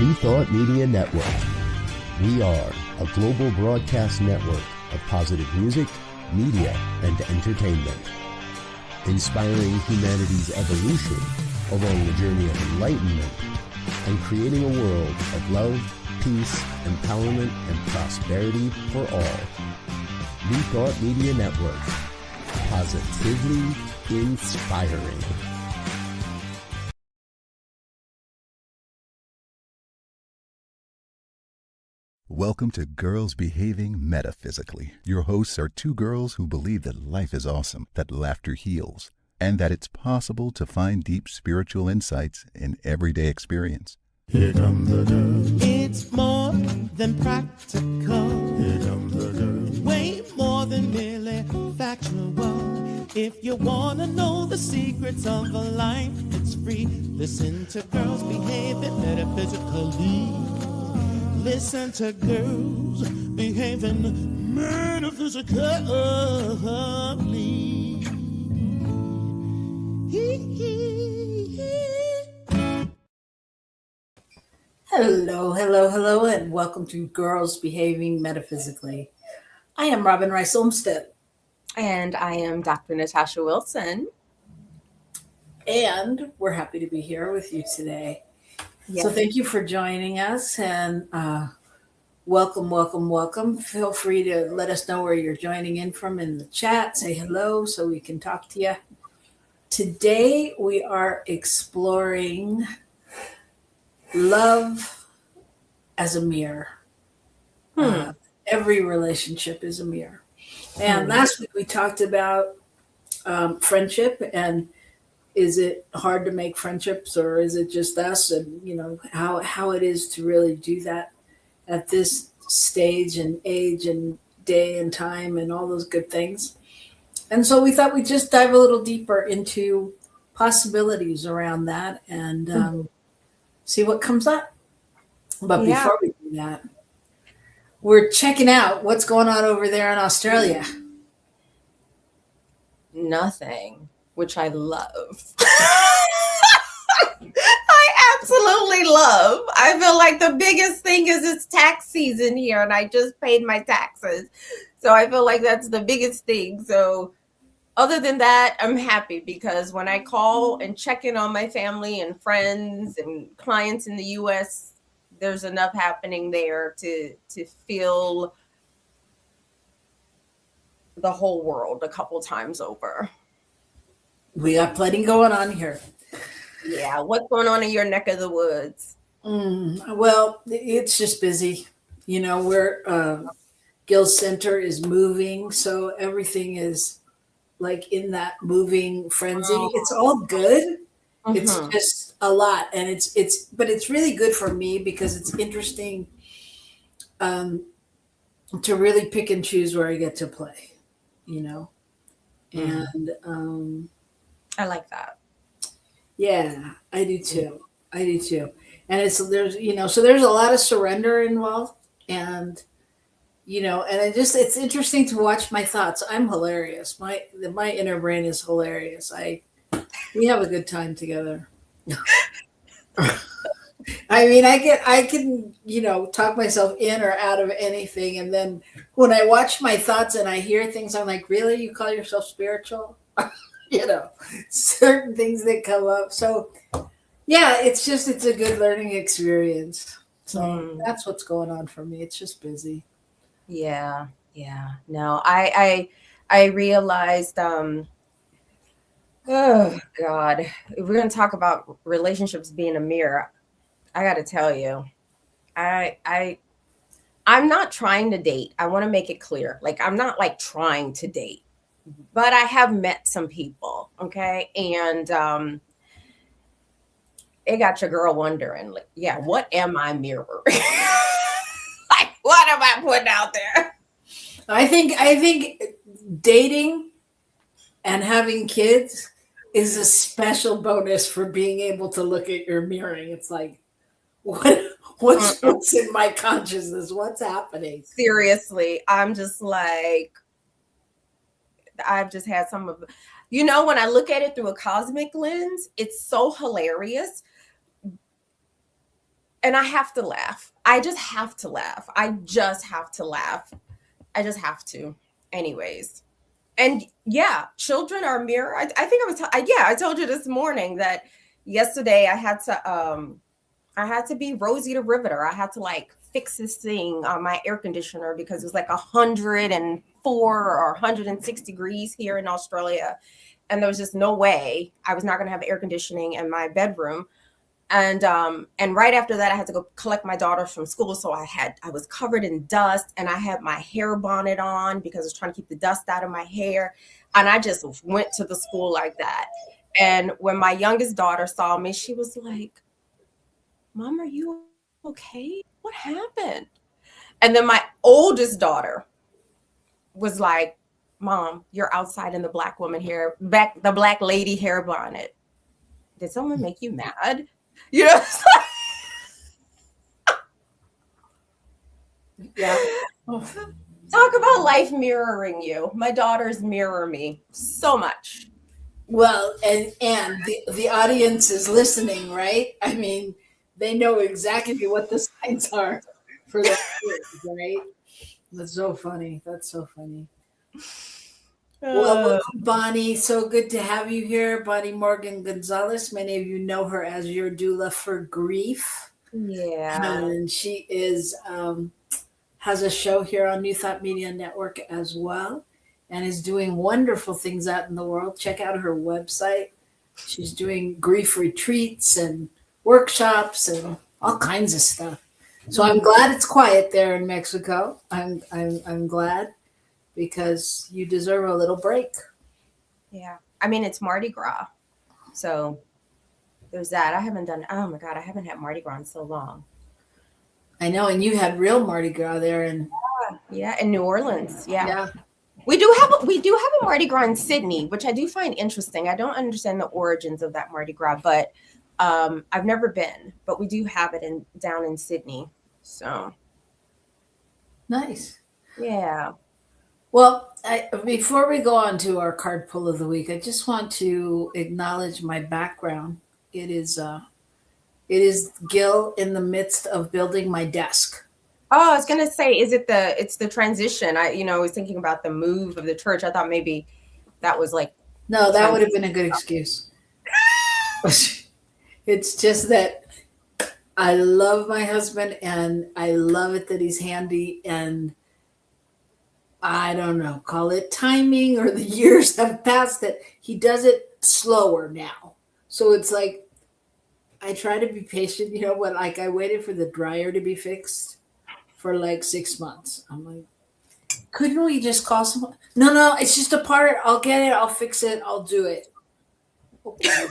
New Thought Media Network. We are a global broadcast network of positive music, media, and entertainment, inspiring humanity's evolution along the journey of enlightenment and creating a world of love, peace, empowerment, and prosperity for all. New Thought Media Network. Positively inspiring. Welcome to Girls Behaving Metaphysically. Your hosts are two girls who believe that life is awesome, that laughter heals, and that it's possible to find deep spiritual insights in everyday experience. Here come the girls. It's more than practical. Here come the girls. Way more than merely factual. If you want to know the secrets of a life, it's free. Listen to Girls Behaving Metaphysically. Listen to Girls Behaving Metaphysically. Hello, and welcome to Girls Behaving Metaphysically. I am Robyn Rice Olmsted. And I am Dr. Natasha Wilson. And we're happy to be here with you today. Yes. So thank you for joining us, and welcome. Feel free to let us know where you're joining in from in the chat. Say hello so we can talk to you. Today we are exploring love as a mirror. Every relationship is a mirror. And last week we talked about friendship, and is it hard to make friendships, or is it just us? And you know how it is to really do that at this stage and age and day and time and all those good things. And so we thought we'd just dive a little deeper into possibilities around that and see what comes up. But before we do that, we're checking out what's going on over there in Australia. Nothing, which I love. I absolutely love. I feel like the biggest thing is it's tax season here, and I just paid my taxes. So I feel like that's the biggest thing. So other than that, I'm happy because when I call and check in on my family and friends and clients in the U.S., there's enough happening there to feel the whole world a couple times over. We got plenty going on here. Yeah, what's going on in your neck of the woods? Well, it's just busy. You know, we're Gill Center is moving, so everything is like in that moving frenzy. It's all good. It's just a lot, and but it's really good for me because it's interesting to really pick and choose where I get to play, you know. And I like that. yeah, I do too. And there's a lot of surrender involved, and it's interesting to watch my thoughts. I'm hilarious. My inner brain is hilarious. We have a good time together. I mean, I can talk myself in or out of anything, and then when I watch my thoughts and I hear things, I'm like, really? You call yourself spiritual? Certain things that come up. So yeah, it's a good learning experience. So that's what's going on for me. It's just busy. Yeah. No, I realized, oh God, if we're going to talk about relationships being a mirror, I got to tell you, I'm not trying to date. I want to make it clear. Like, I'm not like trying to date, but I have met some people. Okay. And, it got your girl wondering, like, yeah, what am I mirror? Like, what am I putting out there? I think dating and having kids is a special bonus for being able to look at your mirroring. It's like, what's in my consciousness? What's happening? Seriously, I'm just like, I've just had some of, when I look at it through a cosmic lens, it's so hilarious. and I have to laugh. I just have to laugh. I just have to laugh. I just have to. Anyways. And yeah, children are a mirror. I think I told you this morning that yesterday I had to be Rosie the Riveter. I had to like fix this thing on my air conditioner because it was like 104 or 106 degrees here in Australia. And there was just no way I was not going to have air conditioning in my bedroom. And right after that, I had to go collect my daughter from school. So I was covered in dust and I had my hair bonnet on because I was trying to keep the dust out of my hair. And I just went to the school like that. And when my youngest daughter saw me, she was like, Mom, are you okay? What happened? And then my oldest daughter was like, Mom, you're outside in the black woman hair, the black lady hair bonnet. Did someone make you mad? You know, yeah. Talk about life mirroring you. My daughters mirror me so much. Well, and the audience is listening, right? I mean, they know exactly what the signs are for their kids, right? That's so funny. That's so funny. Well, welcome, Bonnie. So good to have you here, Bonnie Morgan Gonzalez. Many of you know her as your doula for grief. Yeah, and she is has a show here on New Thought Media Network as well, and is doing wonderful things out in the world. Check out her website. She's doing grief retreats and workshops and all kinds of stuff. So I'm glad it's quiet there in Mexico. I'm glad. Because you deserve a little break. Yeah. I mean, it's Mardi Gras. So there's that. I haven't had Mardi Gras in so long. I know. And you had real Mardi Gras there. Yeah, in New Orleans. Yeah. We do have a Mardi Gras in Sydney, which I do find interesting. I don't understand the origins of that Mardi Gras, but I've never been. But we do have it down in Sydney. So. Nice. Yeah. Well, before we go on to our card pull of the week, I just want to acknowledge my background. It is Gil in the midst of building my desk. Oh, I was gonna say, it's the transition. I was thinking about the move of the church. I thought maybe that was like no, that would have been a good excuse. It's just that I love my husband and I love it that he's handy, and I don't know, call it timing or the years have passed that he does it slower now. So it's like, I try to be patient, when like I waited for the dryer to be fixed for like 6 months. I'm like, couldn't we just call someone? No, it's just a part. I'll get it. I'll fix it. I'll do it. Okay.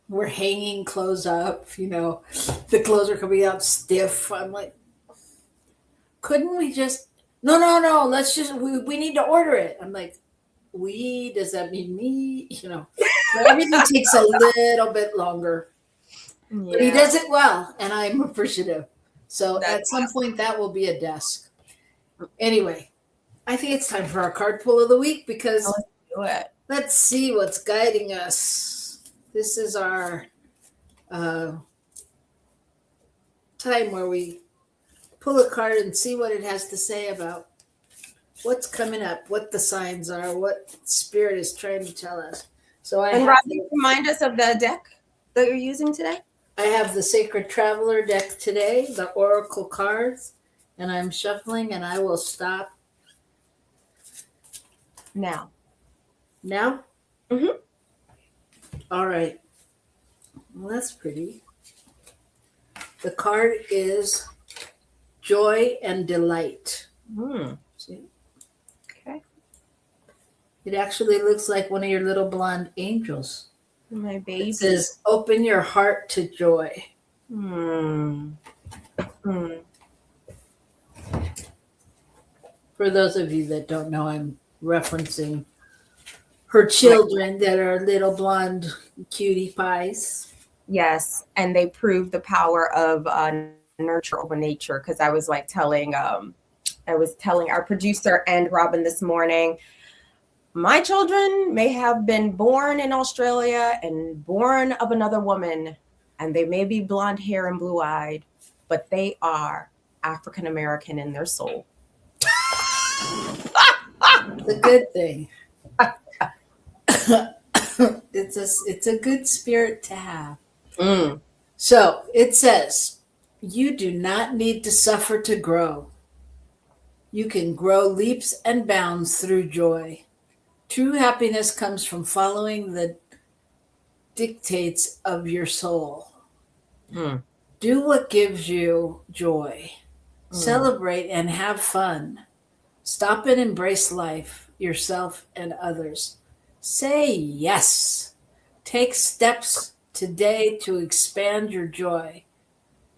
We're hanging clothes up, the clothes are coming out stiff. I'm like, couldn't we just, no, let's just, we need to order it. I'm like, does that mean me? So everything takes a little bit longer. Yeah. But he does it well, and I'm appreciative. So at some point, that will be a desk. Anyway, I think it's time for our card pull of the week because let's see what's guiding us. This is our time where we pull a card and see what it has to say about what's coming up, what the signs are, what spirit is trying to tell us. So Robyn, remind us of the deck that you're using today. I have the Sacred Traveler deck today, the Oracle cards, and I'm shuffling, and I will stop now. Mm-hmm. All right. Well, that's pretty. The card is Joy and Delight. See? Okay. It actually looks like one of your little blonde angels. My baby. It says, open your heart to joy. For those of you that don't know, I'm referencing her children that are little blonde cutie pies. Yes, and they prove the power of nurture over nature. Because I was telling our producer and Robyn this morning, my children may have been born in Australia and born of another woman, and they may be blonde hair and blue eyed, but they are African American in their soul. It's a good thing. It's a good spirit to have. Mm. So it says, you do not need to suffer to grow. You can grow leaps and bounds through joy. True happiness comes from following the dictates of your soul. Mm. Do what gives you joy. Celebrate and have fun. Stop and embrace life, yourself, and others. Say yes. Take steps today to expand your joy.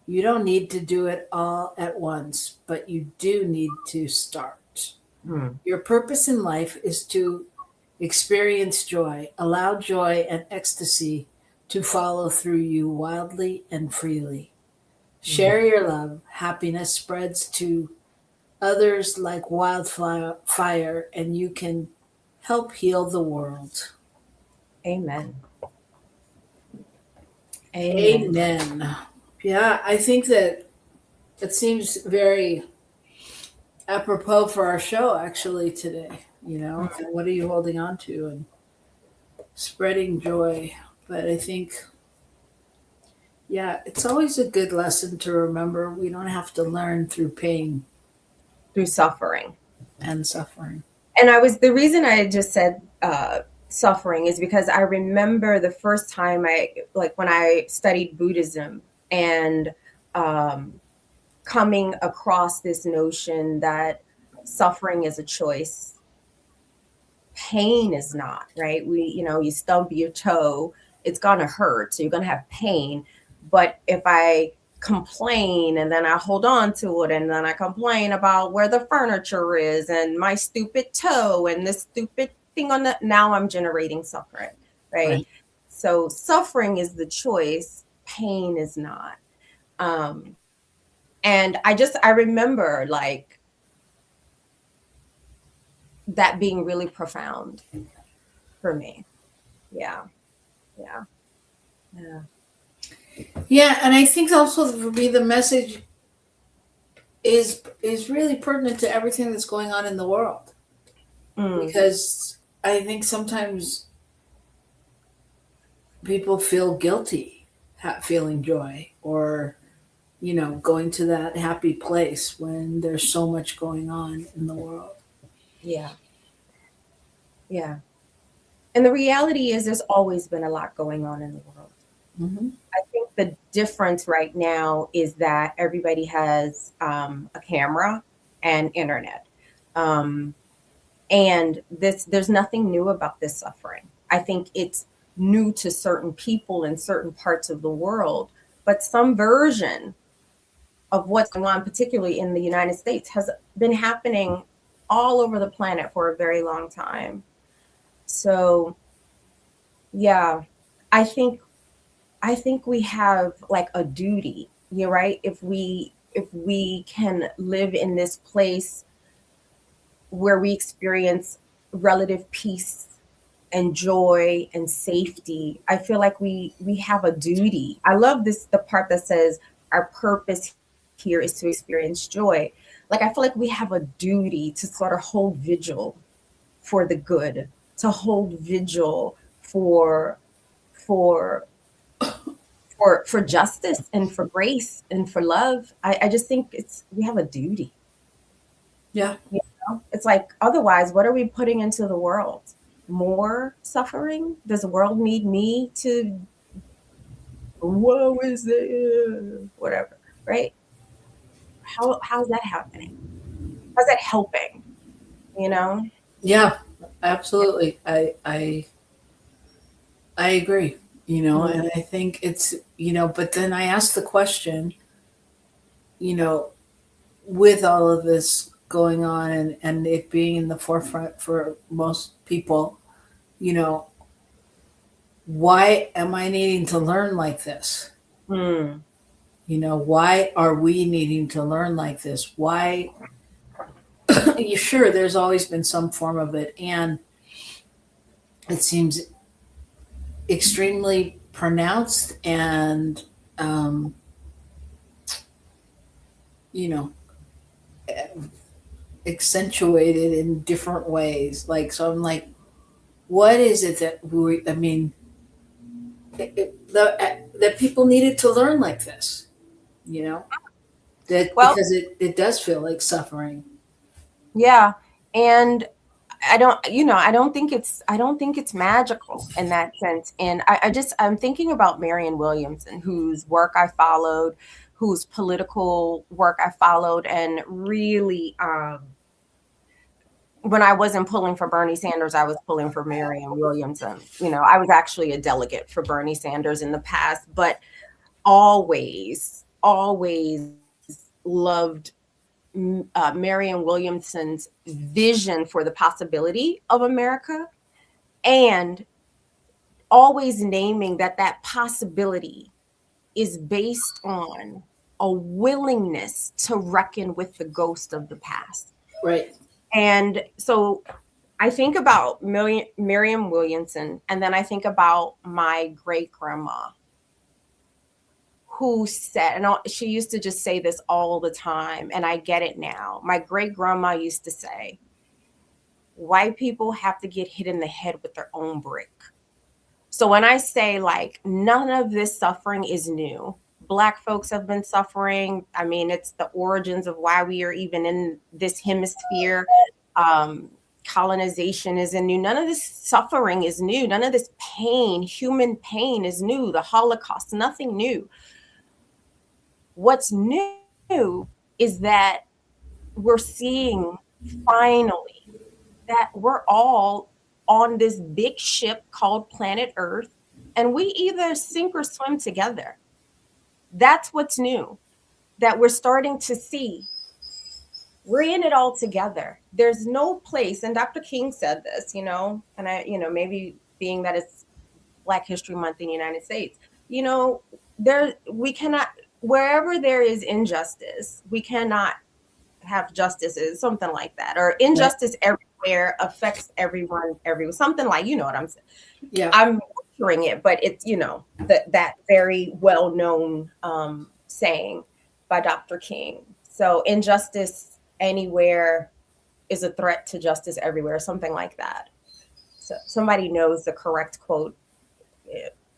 You don't need to do it all at once, but you do need to start. Mm. Your purpose in life is to experience joy. Allow joy and ecstasy to follow through you wildly and freely. Share your love. Happiness spreads to others like wildfire, and you can help heal the world. Amen. Amen. Amen. Yeah, I think that it seems very apropos for our show actually today, and what are you holding on to and spreading joy. But I think, yeah, it's always a good lesson to remember we don't have to learn through pain Through suffering. and suffering. And the reason I just said suffering is because I remember the first time when I studied Buddhism and coming across this notion that suffering is a choice. Pain is not, right? You stub your toe, it's gonna hurt, so you're gonna have pain. But if I complain and then I hold on to it and then I complain about where the furniture is and my stupid toe and this stupid thing now I'm generating suffering, right? So suffering is the choice, pain is not. And I remember like that being really profound for me. Yeah. Yeah, and I think also for me the message is really pertinent to everything that's going on in the world. Because I think sometimes people feel guilty feeling joy or going to that happy place when there's so much going on in the world. Yeah. And the reality is there's always been a lot going on in the world. Mm-hmm. I think the difference right now is that everybody has a camera and internet. And there's nothing new about this suffering. I think it's new to certain people in certain parts of the world, but some version of what's going on, particularly in the United States, has been happening all over the planet for a very long time. So, yeah, I think we have like a duty, you're right. If we can live in this place where we experience relative peace and joy and safety, I feel like we have a duty. I love the part that says our purpose here is to experience joy. Like, I feel like we have a duty to sort of hold vigil for the good, to hold vigil for justice and for grace and for love. I just think we have a duty. Yeah. It's like, otherwise, what are we putting into the world? More suffering? Does the world need me to, woe is it? Whatever, right? How's that happening? How's that helping? Yeah, absolutely. I agree, and I think it's, but then I ask the question, with all of this going on and it being in the forefront for most people, why am I needing to learn like this? Why are we needing to learn like this? Why? You sure there's always been some form of it, and it seems extremely pronounced and you know, accentuated in different ways. Like, so I'm like, what is it that I mean, that people needed to learn like this, you know, that Well, because it does feel like suffering. yeah. And I don't think it's magical in that sense. And I'm thinking about Marianne Williamson, whose work I followed, whose political work I followed, and really, when I wasn't pulling for Bernie Sanders, I was pulling for Marianne Williamson. I was actually a delegate for Bernie Sanders in the past, but always, always loved Marianne Williamson's vision for the possibility of America, and always naming that possibility is based on a willingness to reckon with the ghost of the past. Right. And so I think about Marianne Williamson, and then I think about my great grandma, who said, and she used to just say this all the time, and I get it now. My great grandma used to say, white people have to get hit in the head with their own brick. So when I say, like, none of this suffering is new, Black folks have been suffering. I mean, it's the origins of why we are even in this hemisphere. Colonization isn't new. None of this suffering is new. None of this pain, human pain, is new. The Holocaust, nothing new. What's new is that we're seeing finally that we're all on this big ship called planet Earth, and we either sink or swim together. That's what's new, that we're starting to see. We're in it all together. There's no place, and Dr. King said this, and I, maybe being that it's Black History Month in the United States, we cannot, wherever there is injustice, we cannot have justices, something like that, or injustice everywhere affects everyone, something like, what I'm saying. Yeah. I'm butchering it, but it's, that very well-known saying by Dr. King. So injustice anywhere is a threat to justice everywhere, something like that. So somebody knows the correct quote,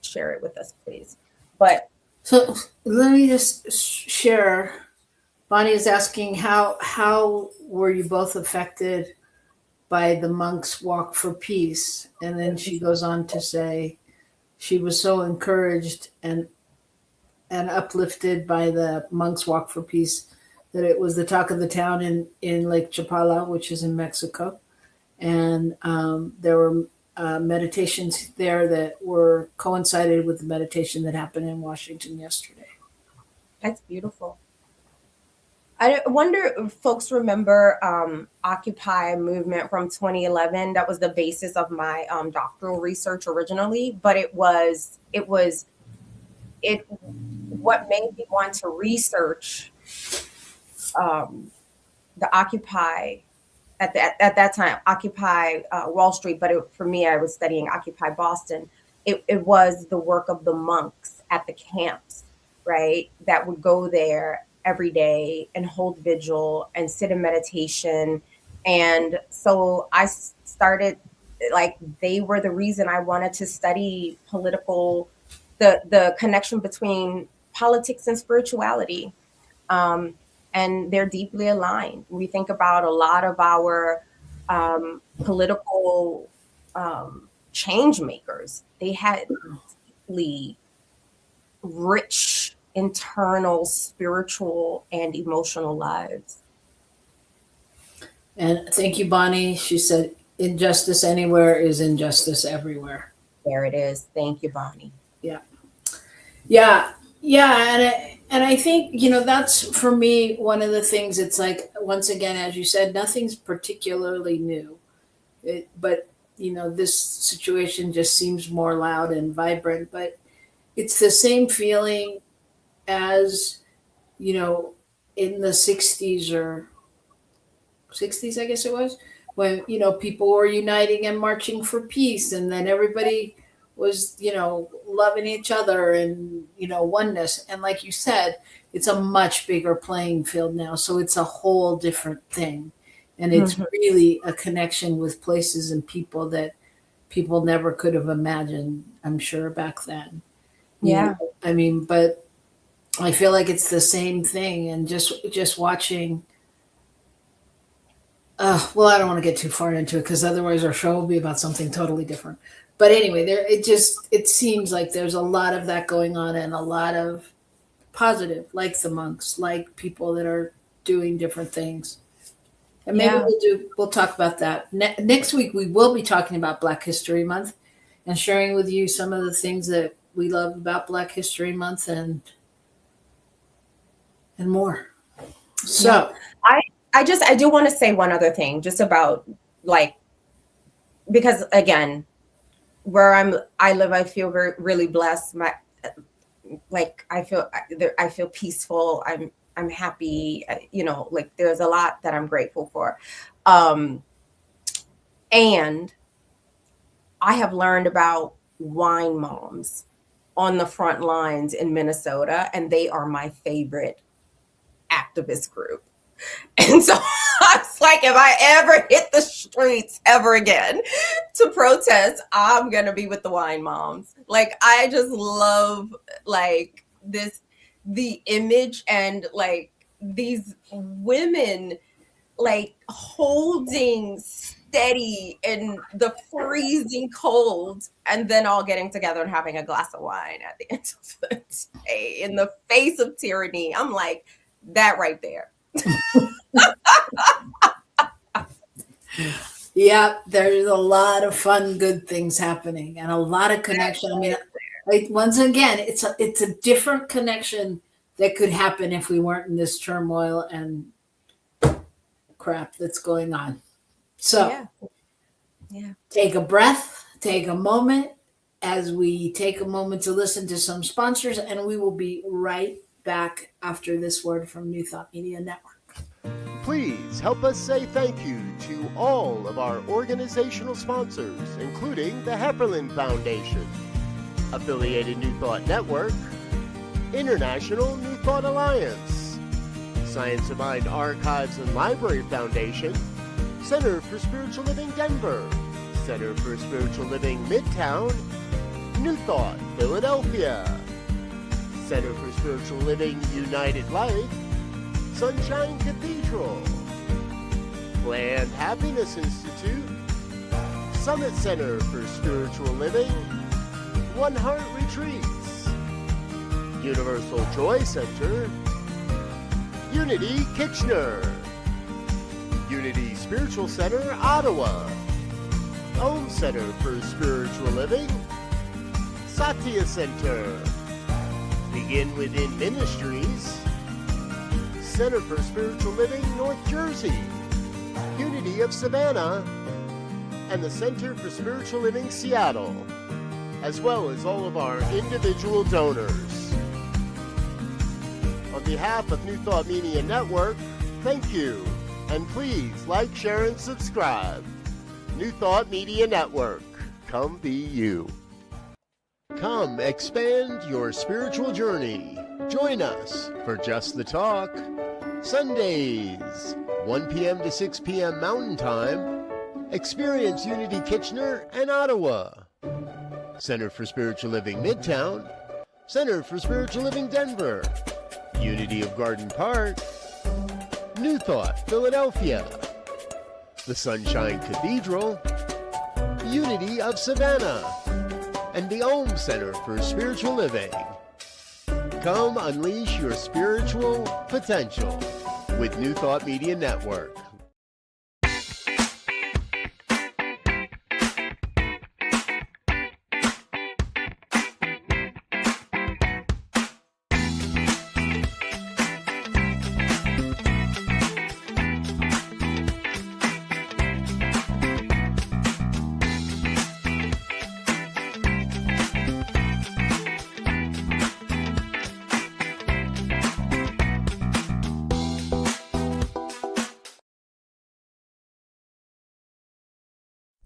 share it with us, please. But so let me just share. Bonnie is asking, how were you both affected by the monks' walk for peace? And then she goes on to say she was so encouraged and uplifted by the monks' walk for peace that it was the talk of the town in Lake Chapala, which is in Mexico. And there were meditations there that were coincided with the meditation that happened in Washington yesterday. That's beautiful. I wonder if folks remember Occupy movement from 2011. That was the basis of my doctoral research originally, but it what made me want to research the Occupy at that time, Occupy Wall Street, but for me, I was studying Occupy Boston. It was the work of the monks at the camps, right, that would go there every day and hold vigil and sit in meditation. And so I started, like, they were the reason I wanted to study the connection between politics and spirituality. And they're deeply aligned. We think about a lot of our political change makers. They had deeply rich internal spiritual and emotional lives. And thank you, Bonnie. She said, injustice anywhere is injustice everywhere. There it is. Thank you, Bonnie. Yeah. And I think, that's for me, one of the things. It's like, once again, as you said, nothing's particularly new. But this situation just seems more loud and vibrant, but it's the same feeling as, in the 60s or 60s, I guess it was, when, people were uniting and marching for peace. And then everybody was, loving each other and, oneness. And like you said, it's a much bigger playing field now. So it's a whole different thing. And it's really a connection with places and people that people never could have imagined, I'm sure, back then. Yeah. I mean, but I feel like it's the same thing. And just watching. Well, I don't want to get too far into it because otherwise our show will be about something totally different. But anyway, it seems like there's a lot of that going on, and a lot of positive, like the monks, like people that are doing different things. And maybe we'll talk about that. Next week, we will be talking about Black History Month and sharing with you some of the things that we love about Black History Month and more. So I do want to say one other thing just about, like, because again, where I live, I feel really blessed. I feel peaceful. I'm happy, like there's a lot that I'm grateful for. And I have learned about wine moms on the front lines in Minnesota, and they are my favorite activist group. And so I was like, if I ever hit the streets ever again to protest, I'm going to be with the wine moms. Like, I just love like the image and like these women like holding steady in the freezing cold and then all getting together and having a glass of wine at the end of the day in the face of tyranny. I'm like, that right there. Yeah, there's a lot of fun, good things happening and a lot of connection. I mean, like, once again, it's a different connection that could happen if we weren't in this turmoil and crap that's going on. So take a breath, take a moment as we take a moment to listen to some sponsors, and we will be right back after this word from New Thought Media Network. Please help us say thank you to all of our organizational sponsors, including the Hefferland Foundation, Affiliated New Thought Network, International New Thought Alliance, Science of Mind Archives and Library Foundation, Center for Spiritual Living Denver, Center for Spiritual Living Midtown, New Thought Philadelphia, Center for Spiritual Living United Life, Sunshine Cathedral, Planned Happiness Institute, Summit Center for Spiritual Living, One Heart Retreats, Universal Joy Center, Unity Kitchener, Unity Spiritual Center Ottawa, Home Center for Spiritual Living, Satya Center, Begin Within Ministries, Center for Spiritual Living North Jersey, Unity of Savannah, and the Center for Spiritual Living Seattle, as well as all of our individual donors. On behalf of New Thought Media Network, thank you, and please like, share, and subscribe. New Thought Media Network, come be you. Come expand your spiritual journey. Join us for Just the Talk, Sundays, 1 p.m. to 6 p.m. Mountain Time. Experience Unity Kitchener and Ottawa. Center for Spiritual Living Midtown, Center for Spiritual Living Denver, Unity of Garden Park, New Thought Philadelphia, the Sunshine Cathedral, Unity of Savannah, and the Om Center for Spiritual Living. Come unleash your spiritual potential with New Thought Media Network.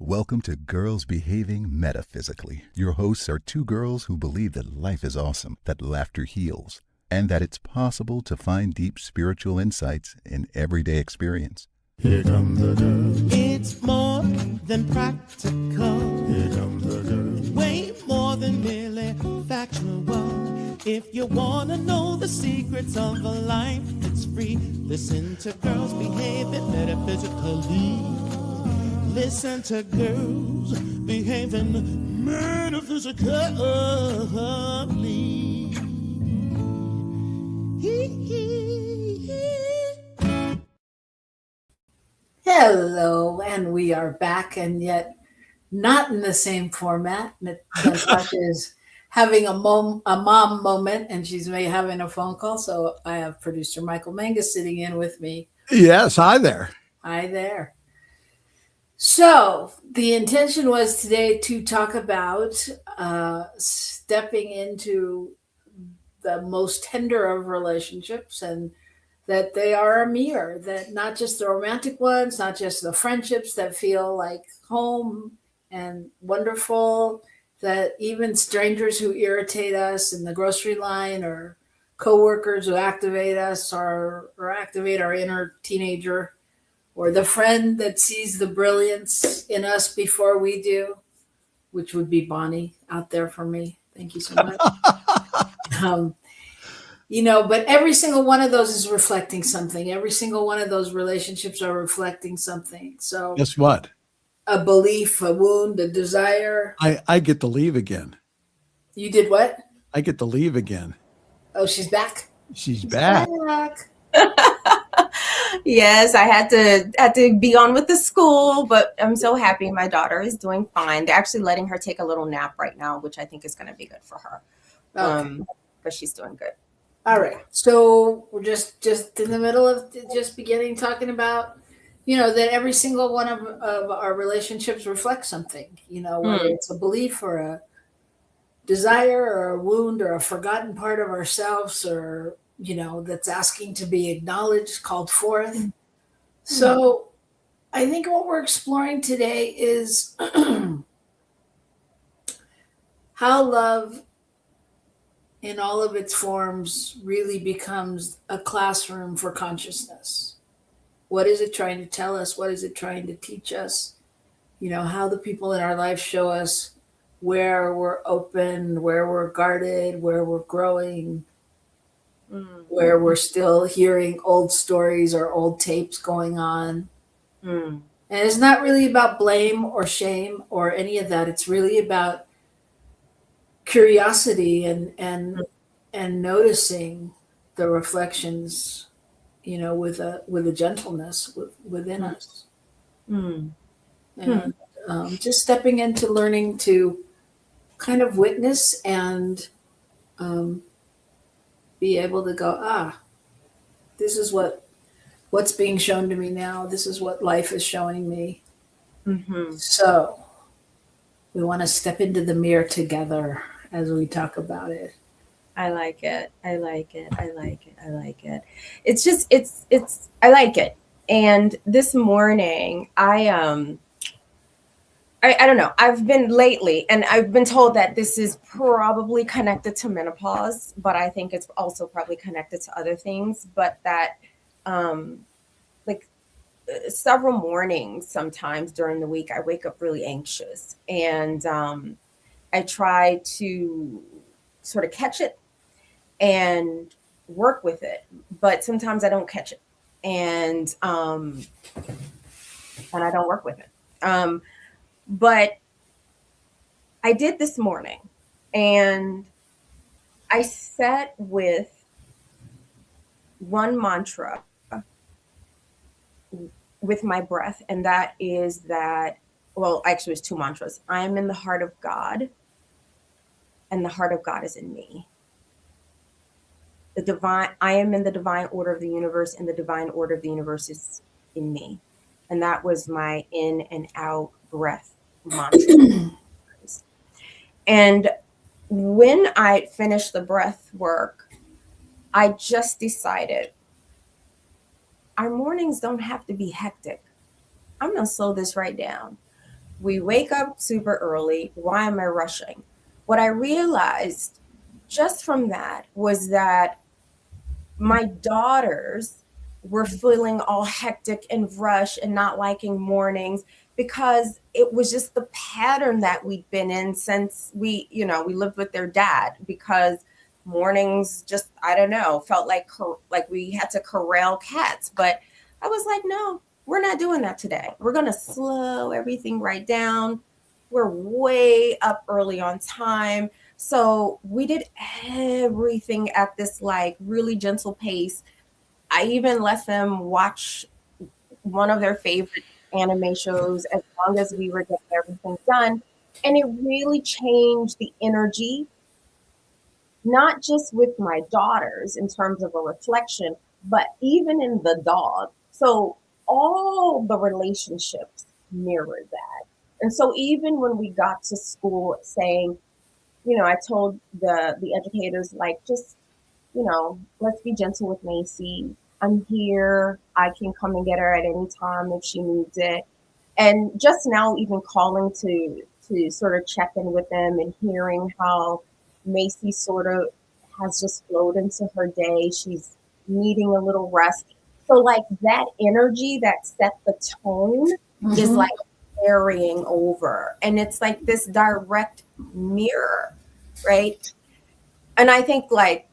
Welcome to Girls Behaving Metaphysically. Your hosts are two girls who believe that life is awesome, that laughter heals, and that it's possible to find deep spiritual insights in everyday experience. Here come the girls. It's more than practical. Here come the girls. Way more than merely factual. If you want to know the secrets of a life that's free, listen to Girls Behaving Metaphysically. Listen to Girls Behaving Metaphysically. Hello, and we are back, and yet not in the same format. Natasha is having a mom moment, and she's having a phone call. So I have producer Michael Mangus sitting in with me. Yes, hi there. Hi there. So the intention was today to talk about stepping into the most tender of relationships, and that they are a mirror, that not just the romantic ones, not just the friendships that feel like home and wonderful, that even strangers who irritate us in the grocery line, or coworkers who activate us or activate our inner teenager, or the friend that sees the brilliance in us before we do, which would be Bonnie out there for me. Thank you so much. But every single one of those is reflecting something. Every single one of those relationships are reflecting something. So Guess what? A belief, a wound, a desire. I get to leave again. You did what? I get to leave again. Oh, she's back. She's back. Yes, I had to be on with the school, but I'm so happy my daughter is doing fine. They're actually letting her take a little nap right now, which I think is going to be good for her. Okay. But she's doing good. All right. So we're just in the middle of just beginning talking about, that every single one of our relationships reflects something, whether it's a belief or a desire or a wound or a forgotten part of ourselves, or, that's asking to be acknowledged, called forth. So I think what we're exploring today is how love in all of its forms really becomes a classroom for consciousness. What is it trying to tell us? What is it trying to teach us? How the people in our life show us where we're open, where we're guarded, where we're growing, where we're still hearing old stories or old tapes going on. And it's not really about blame or shame or any of that. It's really about curiosity and noticing the reflections, with a gentleness within us. And just stepping into learning to kind of witness and be able to go, this is what's being shown to me now. This is what life is showing me. So we want to step into the mirror together as we talk about it. I like it. I like it. I like it. I like it. It's just, I like it. And this morning, I don't know. I've been lately, and I've been told that this is probably connected to menopause, but I think it's also probably connected to other things. But that, several mornings, sometimes during the week, I wake up really anxious, and I try to sort of catch it and work with it, but sometimes I don't catch it, and I don't work with it. But I did this morning, and I sat with one mantra with my breath, and that is that, well, actually it's two mantras. I am in the heart of God, and the heart of God is in me. I am in the divine order of the universe, and the divine order of the universe is in me. And that was my in and out breath mantra. And when I finished the breath work, I just decided our mornings don't have to be hectic. I'm going to slow this right down. We wake up super early. Why am I rushing? What I realized just from that was that my daughters were feeling all hectic and rush and not liking mornings because it was just the pattern that we'd been in since we lived with their dad, because mornings just, I don't know, felt like we had to corral cats. But I was like, no, we're not doing that today. We're going to slow everything right down. We're way up early on time. So we did everything at this like really gentle pace. I even let them watch one of their favorite anime shows as long as we were getting everything done. And it really changed the energy, not just with my daughters in terms of a reflection, but even in the dog. So all the relationships mirrored that. And so even when we got to school saying, I told the educators, like, just, let's be gentle with Macy. I'm here. I can come and get her at any time if she needs it. And just now even calling to sort of check in with them and hearing how Macy sort of has just flowed into her day. She's needing a little rest. So like that energy that set the tone is like carrying over. And it's like this direct mirror, right? And I think like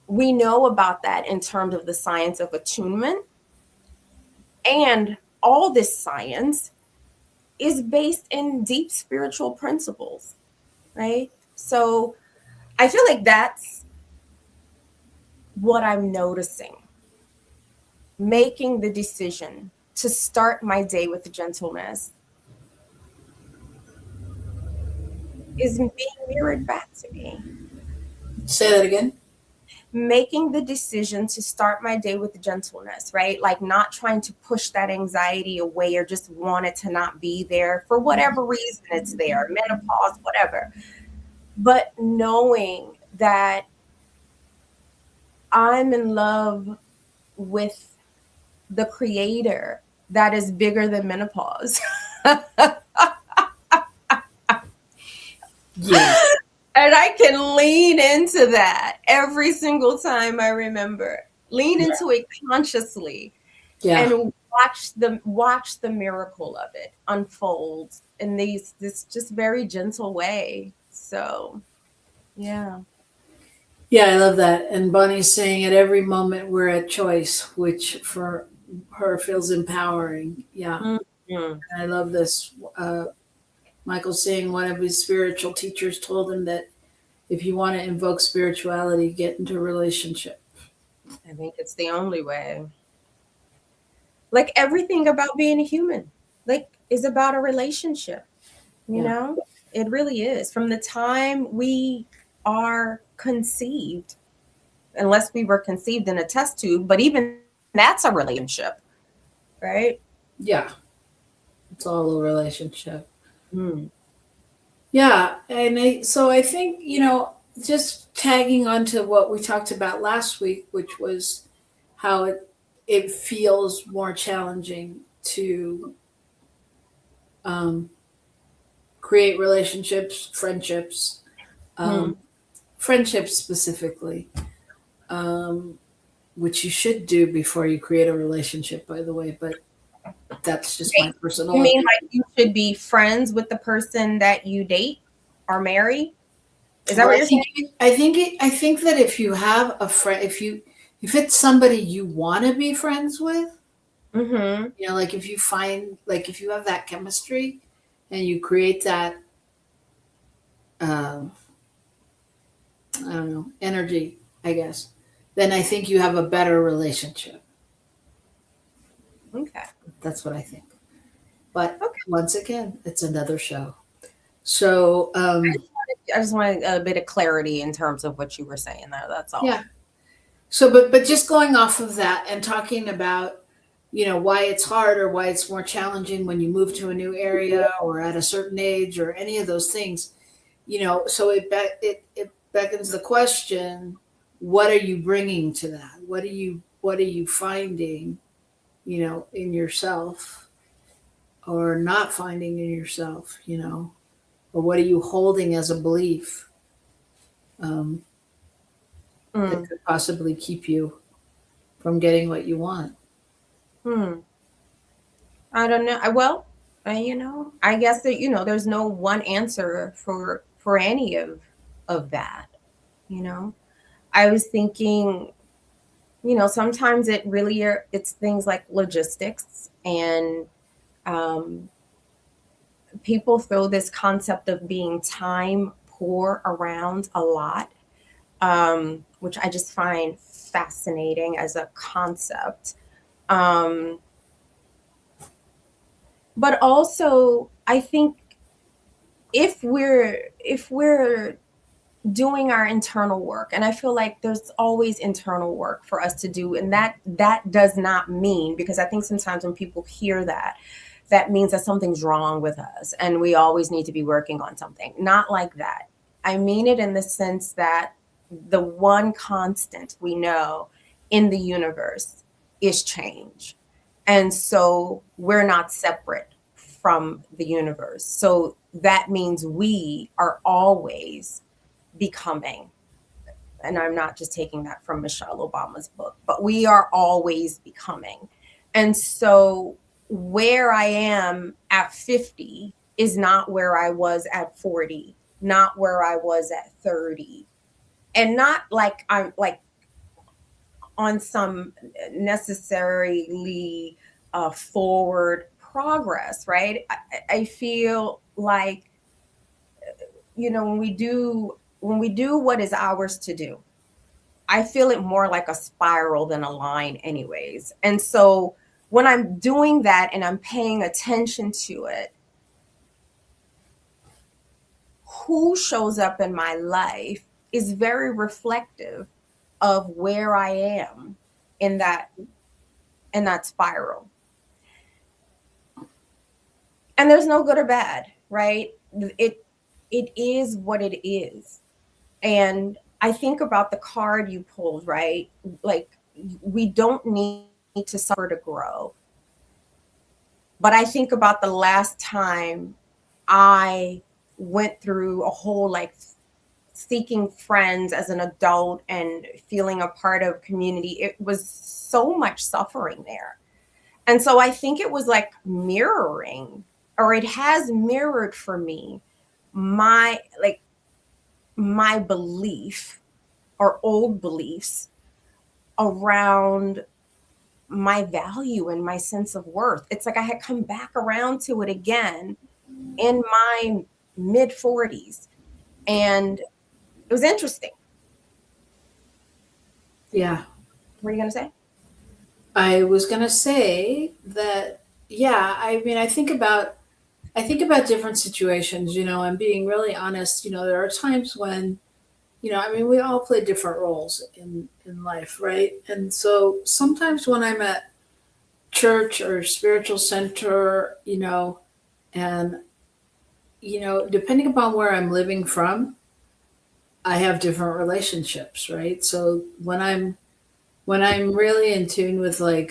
we know about that in terms of the science of attunement. And all this science is based in deep spiritual principles, right? So I feel like that's what I'm noticing. Making the decision to start my day with gentleness is being mirrored back to me. Say that again. Making the decision to start my day with gentleness, right? Like not trying to push that anxiety away or just want it to not be there for whatever reason it's there, menopause, whatever. But knowing that I'm in love with the creator that is bigger than menopause. Yes. And I can lean into that every single time I remember. Lean into it consciously and watch the miracle of it unfold in this just very gentle way. So, yeah. Yeah, I love that. And Bonnie's saying at every moment we're at choice, which for her feels empowering. Yeah. Mm-hmm. I love this. Michael's saying one of his spiritual teachers told him that if you want to invoke spirituality, get into a relationship. I think it's the only way. Like everything about being a human, like, is about a relationship. You know, it really is. From the time we are conceived, unless we were conceived in a test tube, but even that's a relationship, right? Yeah. It's all a relationship. Mm. Yeah. And so I think, just tagging on to what we talked about last week, which was how it feels more challenging to create relationships, friendships, friendships specifically, which you should do before you create a relationship, by the way, but that's just my personal You mean like you should be friends with the person that you date or marry? Is that what you're saying? I think that if you have a friend, if it's somebody you want to be friends with, like if you have that chemistry and you create that, I don't know, energy, I guess, then I think you have a better relationship. Okay. That's what I think. But once again, it's another show. So I just wanted a bit of clarity in terms of what you were saying there. That's all. Yeah. So, but just going off of that and talking about, why it's hard or why it's more challenging when you move to a new area or at a certain age or any of those things, so it beckons the question, what are you bringing to that? What are you finding, in yourself? or not finding in yourself, or what are you holding as a belief that could possibly keep you from getting what you want? I don't know. Well, I guess that, there's no one answer for any of that. I was thinking, sometimes it's things like logistics, and people throw this concept of being time poor around a lot, which I just find fascinating as a concept. But also, I think if we're doing our internal work, and I feel like there's always internal work for us to do, and that does not mean, because I think sometimes when people hear that means that something's wrong with us and we always need to be working on something. Not like that. I mean it in the sense that the one constant we know in the universe is change. And so we're not separate from the universe. So that means we are always becoming. And I'm not just taking that from Michelle Obama's book, but we are always becoming. And so where I am at 50 is not where I was at 40, not where I was at 30. And not like I'm like on some necessarily forward progress, right? I feel like, when we do what is ours to do, I feel it more like a spiral than a line anyways. And so when I'm doing that and I'm paying attention to it, who shows up in my life is very reflective of where I am in that spiral. And there's no good or bad, right? It is what it is. And I think about the card you pulled, right? Like, we don't need to suffer to grow. But I think about the last time I went through a whole seeking friends as an adult and feeling a part of community. It was so much suffering there. And so I think it was like mirroring, or it has mirrored for me my belief or old beliefs around my value and my sense of worth. It's like I had come back around to it again in my mid 40s. And it was interesting. Yeah. What are you going to say? I was going to say that, yeah, I mean, I think about different situations, and being really honest, there are times when, we all play different roles in life, right? And so sometimes when I'm at church or spiritual center, and, depending upon where I'm living from, I have different relationships, right? So when I'm really in tune with and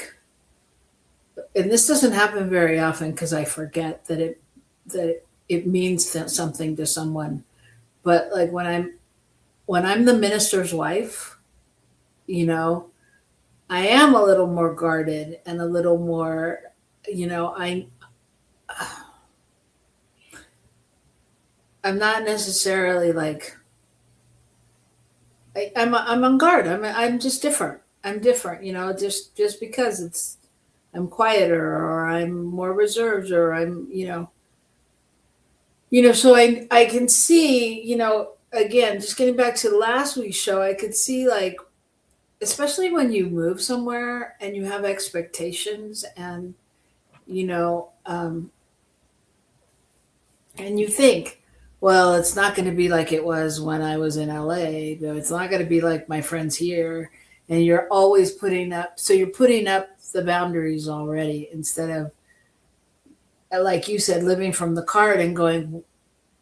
this doesn't happen very often because I forget that it means something to someone, but like when I'm the minister's wife, I am a little more guarded and a little more, I'm not necessarily I'm on guard. I'm just different. I'm different, just because I'm quieter or I'm more reserved or I'm, so I can see, again, just getting back to last week's show, I could see especially when you move somewhere and you have expectations and, and you think, well, it's not going to be like it was when I was in LA, but it's not going to be like my friends here. And you're always putting up the boundaries already instead of, like you said, living from the card and going,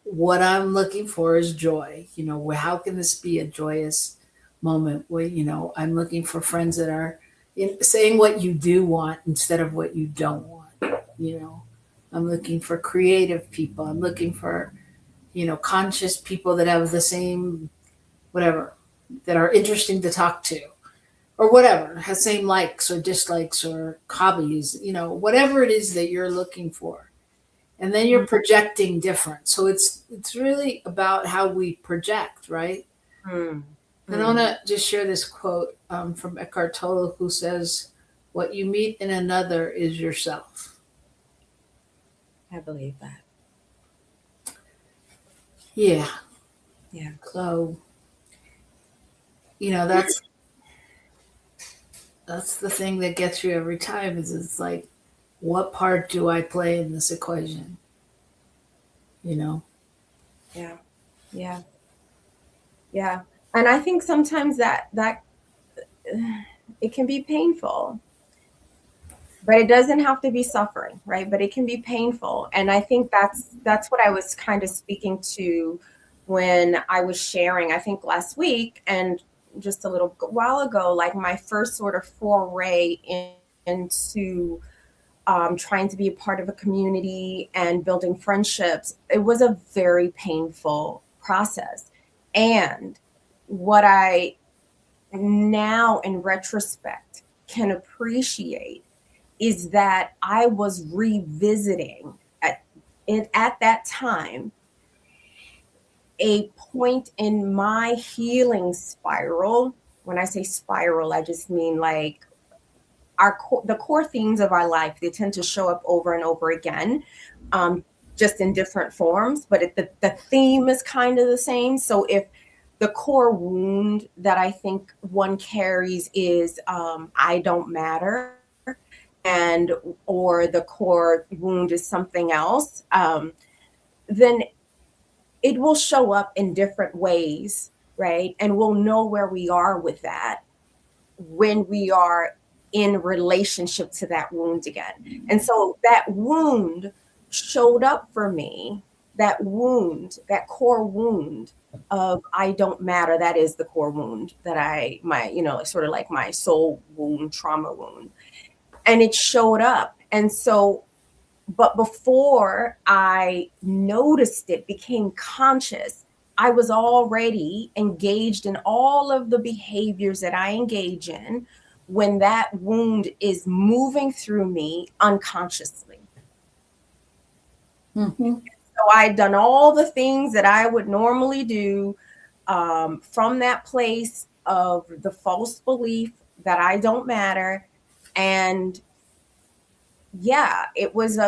what I'm looking for is joy. How can this be a joyous moment where, I'm looking for friends that are saying what you do want instead of what you don't want, I'm looking for creative people. I'm looking for, conscious people that have the same, whatever, that are interesting to talk to, or whatever, has same likes or dislikes or hobbies, whatever it is that you're looking for. And then you're projecting different. So it's really about how we project, right? Mm. And I want to just share this quote from Eckhart Tolle, who says, "What you meet in another is yourself." I believe that. Yeah. Yeah. So, that's the thing that gets you every time, is it's like, what part do I play in this equation? Yeah. Yeah. Yeah. And I think sometimes that it can be painful, but it doesn't have to be suffering, right? But it can be painful. And I think that's what I was kind of speaking to when I was sharing, I think last week and just a little while ago, like my first sort of foray into trying to be a part of a community and building friendships. It was a very painful process. And what I now in retrospect can appreciate is that I was revisiting at that time a point in my healing spiral. When I say spiral, I just mean like the core themes of our life. They tend to show up over and over again, just in different forms, but the theme is kind of the same. So if the core wound that I think one carries is I don't matter, or the core wound is something else, then it will show up in different ways, right? And we'll know where we are with that when we are in relationship to that wound again. And so that wound showed up for me, that wound, that core wound of I don't matter. That is the core wound that sort of like my soul wound, trauma wound. And it showed up. And so, but before I noticed it, became conscious, I was already engaged in all of the behaviors that I engage in when that wound is moving through me unconsciously. Mm-hmm. So I'd done all the things that I would normally do from that place of the false belief that I don't matter. And yeah, it was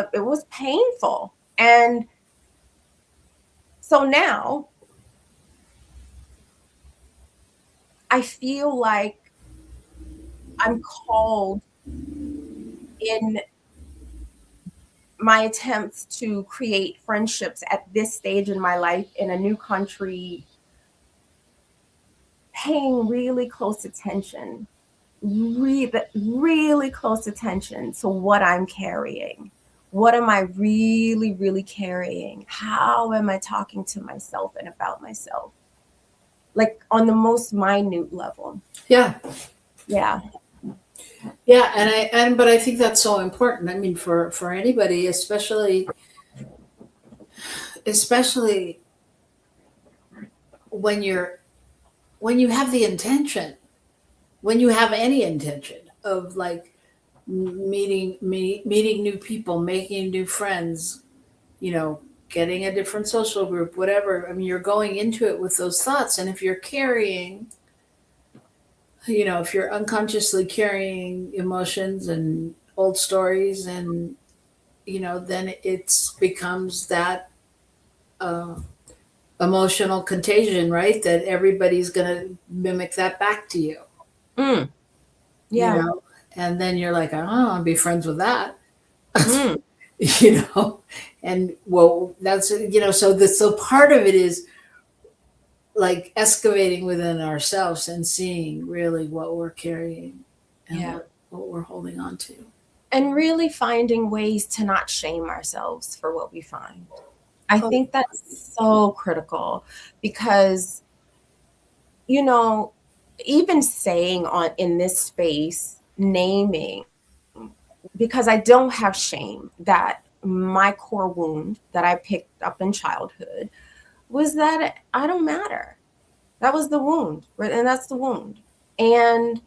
painful. And so now I feel like I'm called in my attempts to create friendships at this stage in my life in a new country, paying really close attention, really close attention to what I'm carrying. What am I really, really carrying? How am I talking to myself and about myself? Like on the most minute level. Yeah. Yeah. Yeah. But I think that's so important. I mean, for anybody, especially when you have the intention, when you have any intention of like meeting new people, making new friends, getting a different social group, whatever. I mean, you're going into it with those thoughts. And if you're carrying, if you're unconsciously carrying emotions and old stories and, then it becomes that emotional contagion, right? That everybody's going to mimic that back to you. Mm. Yeah. And then you're like, I don't want to be friends with that. Mm. And well, that's, so part of it is like excavating within ourselves and seeing really what we're carrying and what we're holding on to. And really finding ways to not shame ourselves for what we find. I think that's so critical because, even saying in this space, naming, because I don't have shame that my core wound that I picked up in childhood was that I don't matter. That was the wound, right? And that's the wound. And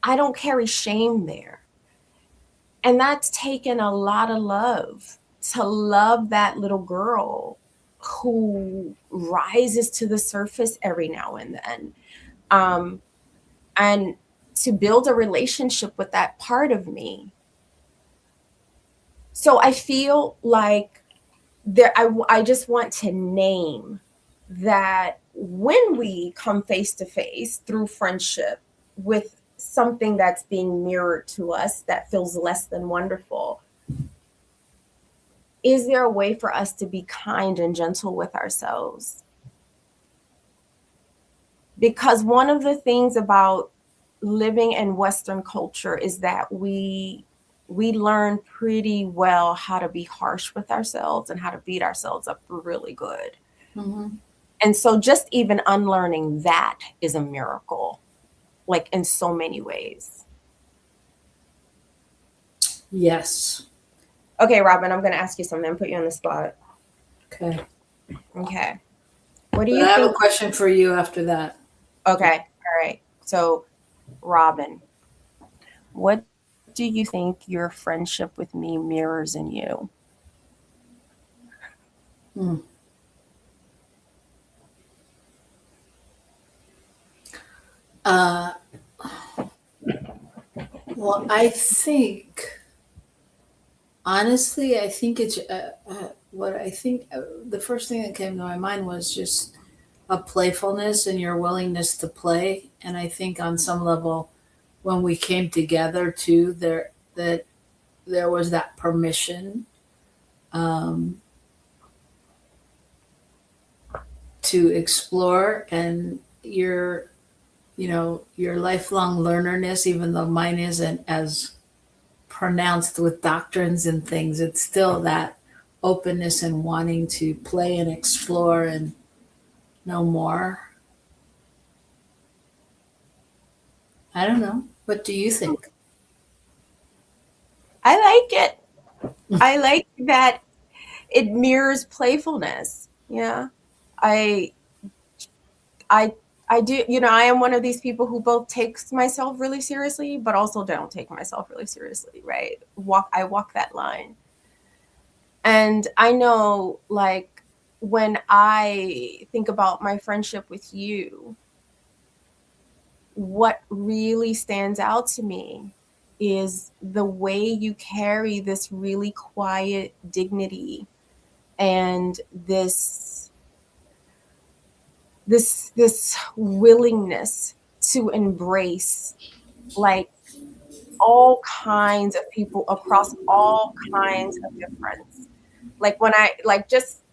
I don't carry shame there. And that's taken a lot of love to love that little girl who rises to the surface every now and then. And to build a relationship with that part of me. So I feel like I just want to name that when we come face to face through friendship with something that's being mirrored to us that feels less than wonderful, is there a way for us to be kind and gentle with ourselves? Because one of the things about living in Western culture is that we learn pretty well how to be harsh with ourselves and how to beat ourselves up really good. Mm-hmm. And so just even unlearning that is a miracle, like in so many ways. Yes. Okay, Robyn, I'm going to ask you something, put you on the spot. Okay. Okay. What do But you I have think? a question for you after that. Okay. All right. So, Robyn, what do you think your friendship with me mirrors in you? Well, I think, honestly, I think it's the first thing that came to my mind was just a playfulness and your willingness to play. And I think on some level, when we came together too, there was that permission to explore, and your lifelong learnerness, even though mine isn't as pronounced with doctrines and things, it's still that openness and wanting to play and explore and know more. I don't know. What do you think? I like it. I like that it mirrors playfulness. Yeah. I do, I am one of these people who both takes myself really seriously, but also don't take myself really seriously, right? I walk that line. And I know, like, when I think about my friendship with you, what really stands out to me is the way you carry this really quiet dignity and this willingness to embrace, like, all kinds of people across all kinds of difference. Like, when I like just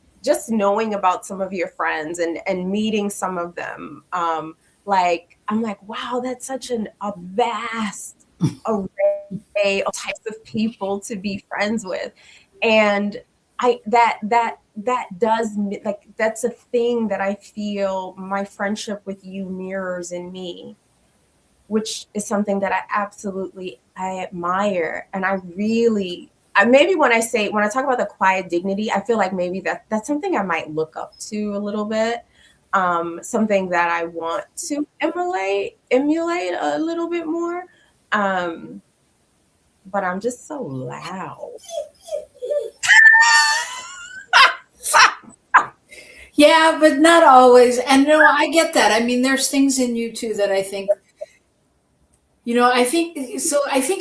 knowing about some of your friends and meeting some of them, like, I'm like, wow, that's such a vast array of types of people to be friends with. And that does, like, that's a thing that I feel my friendship with you mirrors in me, which is something that I admire. And maybe when I talk about the quiet dignity, I feel like maybe that's something I might look up to a little bit. Something that I want to emulate a little bit more. But I'm just so loud. Yeah, but not always. And no, I get that. I mean, there's things in you too that I think, I think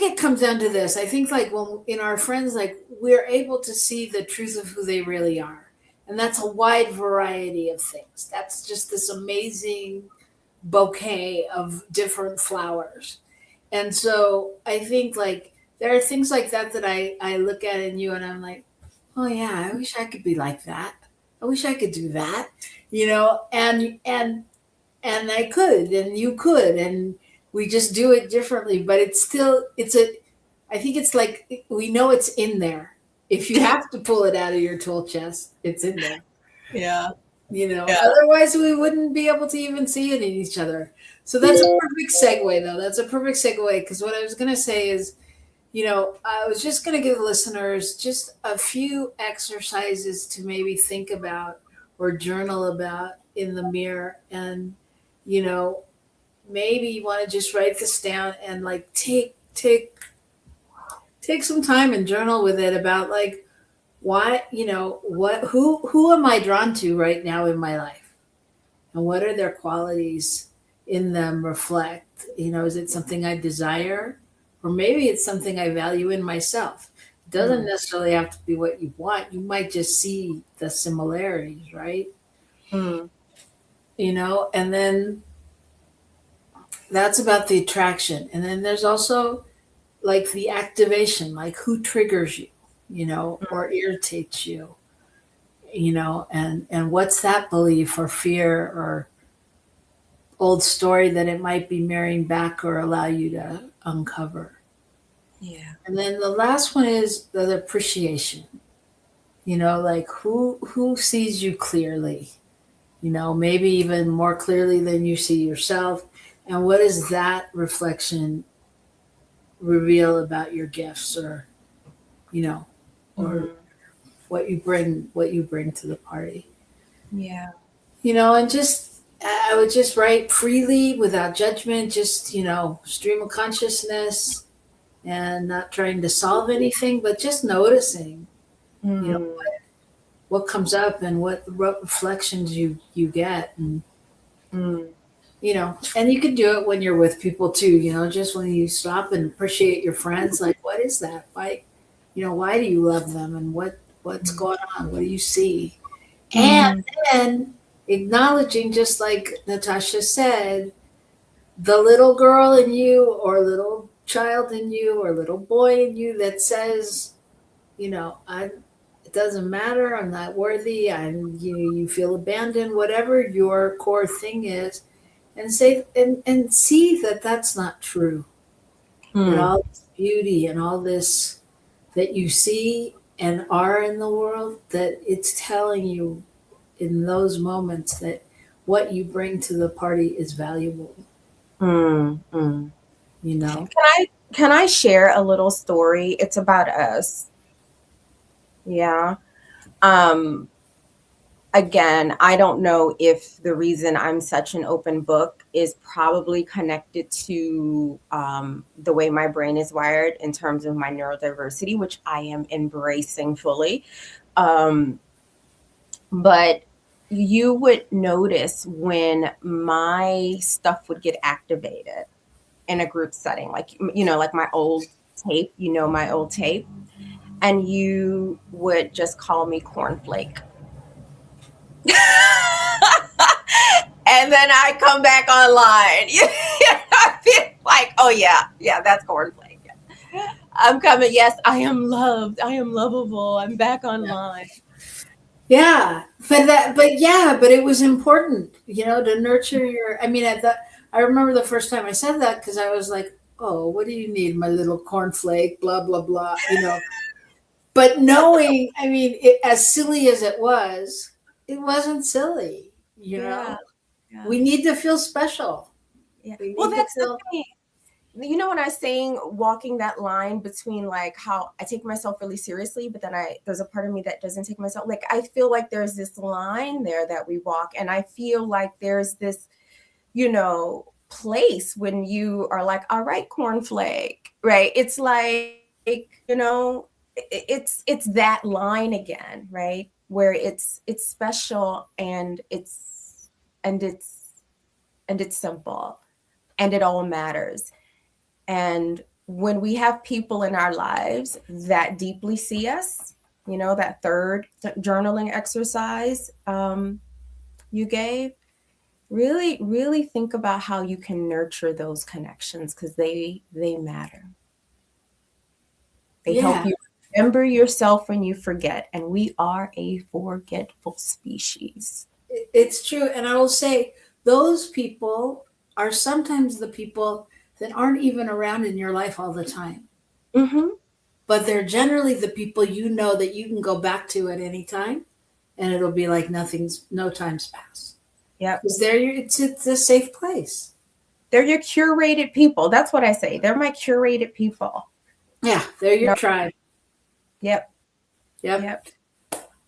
it comes down to this. I think, like, when in our friends, like, we're able to see the truth of who they really are. And that's a wide variety of things. That's just this amazing bouquet of different flowers. And so I think, like, there are things like that I look at in you and I'm like, oh yeah, I wish I could be like that. I wish I could do that, and I could, and you could, and we just do it differently. But I think it's like, we know it's in there. If you have to pull it out of your tool chest, it's in there. Yeah. Otherwise we wouldn't be able to even see it in each other. So that's a perfect segue, though. That's a perfect segue, because what I was going to say is, I was just going to give listeners just a few exercises to maybe think about or journal about in the mirror. And, you know, maybe you want to just write this down and like take some time and journal with it about like why, who am I drawn to right now in my life? And what are their qualities in them reflect? Is it something I desire? Or maybe it's something I value in myself. It doesn't necessarily have to be what you want. You might just see the similarities, right? Mm. And then that's about the attraction. And then there's also like the activation, like who triggers you, or irritates you, and what's that belief or fear or old story that it might be mirroring back or allow you to uncover. Yeah. And then the last one is the appreciation. Like who sees you clearly, maybe even more clearly than you see yourself. And what does that reflection reveal about your gifts or what you bring to the party. Yeah. And just I would just write freely without judgment, just stream of consciousness, and not trying to solve anything, but just noticing what comes up and what reflections you get. And and you can do it when you're with people too, just when you stop and appreciate your friends, like what is that, why do you love them, and what's going on, what do you see? And then acknowledging, just like Natasha said, the little girl in you or little child in you or little boy in you that says, it doesn't matter, I'm not worthy, you feel abandoned, whatever your core thing is, and say and see that that's not true. That all this beauty and all this that you see and are in the world, that it's telling you in those moments that what you bring to the party is valuable. Can I share a little story? It's about us. Yeah. Again, I don't know if the reason I'm such an open book is probably connected to the way my brain is wired in terms of my neurodiversity, which I am embracing fully. But you would notice when my stuff would get activated in a group setting, like my old tape, my old tape, and you would just call me cornflake. And then I come back online. I feel like, oh yeah, that's cornflake. I'm coming. Yes, I am loved. I am lovable. I'm back online. Yeah, but it was important, to nurture your. I remember the first time I said that because I was like, oh, what do you need, my little cornflake? Blah blah blah. But knowing, as silly as it wasn't silly. Yeah. We need to feel special. Yeah. Well, that's the thing. When I was saying walking that line between like how I take myself really seriously, but then there's a part of me that doesn't take myself. Like I feel like there's this line there that we walk, and I feel like there's this, place when you are like, all right, cornflake, right? It's like, it's that line again, right? Where it's special and it's simple and it all matters. And when we have people in our lives that deeply see us, that third journaling exercise you gave, really, really think about how you can nurture those connections, because they matter. They help you remember yourself when you forget, and we are a forgetful species. It's true. And I will say those people are sometimes the people that aren't even around in your life all the time. Mm-hmm. But they're generally the people that you can go back to at any time, and it'll be like no time's passed. Yeah. Because it's a safe place. They're your curated people. That's what I say. They're my curated people. Yeah, they're your No. tribe. Yep. Yep.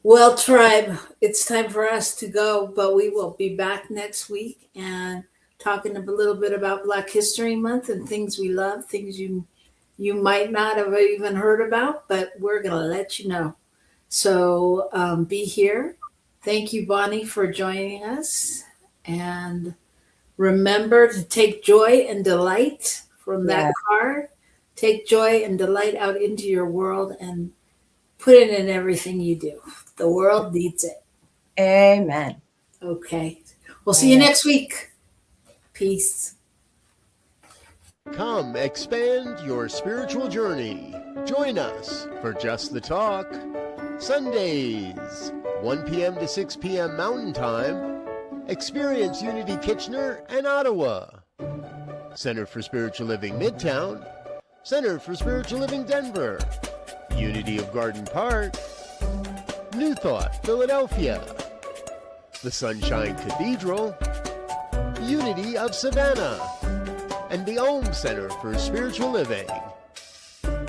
Well, tribe, it's time for us to go, but we will be back next week and talking a little bit about Black History Month and things we love, things you might not have even heard about, but we're going to let you know. So be here. Thank you, Bonnie, for joining us. And remember to take joy and delight from that card. Take joy and delight out into your world and put it in everything you do. The world needs it. Amen. Okay. We'll see you next week. Peace. Come expand your spiritual journey. Join us for Just the Talk. Sundays, 1 p.m. to 6 p.m. Mountain Time. Experience Unity Kitchener and Ottawa. Center for Spiritual Living Midtown. Center for Spiritual Living Denver. Unity of Garden Park. New Thought Philadelphia. The Sunshine Cathedral. Unity of Savannah. And the Om Center for Spiritual Living.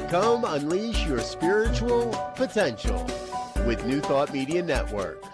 Come unleash your spiritual potential with New Thought Media Network.